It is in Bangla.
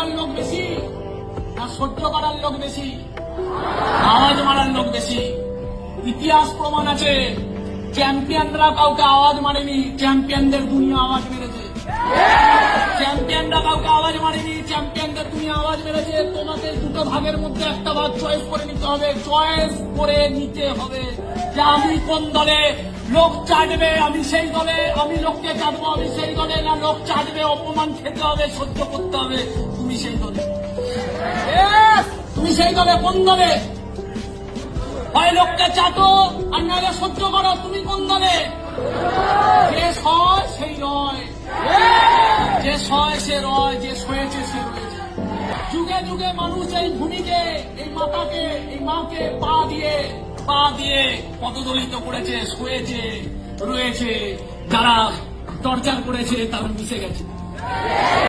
করার লোক বেশি না সহ্য করার লোক বেশি? আওয়াজ মারার লোক বেশি। ইতিহাস প্রমাণ আছে, চ্যাম্পিয়নরা কাউকে আওয়াজ মারেনি, চ্যাম্পিয়নদের দুনিয়া আওয়াজ মেরেছে। চ্যাম্পিয়নরা কাউকে আওয়াজ মারেনি, চ্যাম্পিয়নদের দুনিয়া আওয়াজ মেরেছে। তোমাকে দুটো ভাগের মধ্যে একটা ভাগ চয়েস করে নিতে হবে, চয়েস করে নিতে হবে যে আমি কোন দলে। লোক চাটবে আমি সেই দলে, আমি লোককে চাটবো আমি সেই দলে, না লোক চাটবে অপমান খেতে হবে সহ্য করতে হবে তুমি সেই দলে। তুমি সেই দলে, কোন দলে? হয় লোককে চাটো আর নাহলে সহ্য করো। তুমি কোন দলে? যে সয় সেই রয়, যে সয় সে রয়, যে সয়েছে সে রয়েছে। যুগে যুগে মানুষ এই ভূমিকে, এই মাতাকে, এই মাকে পা দিয়ে পদদলিত করেছে, শুয়েছে, রয়েছে। যারা টর্চার করেছে তারা মিশে গেছে।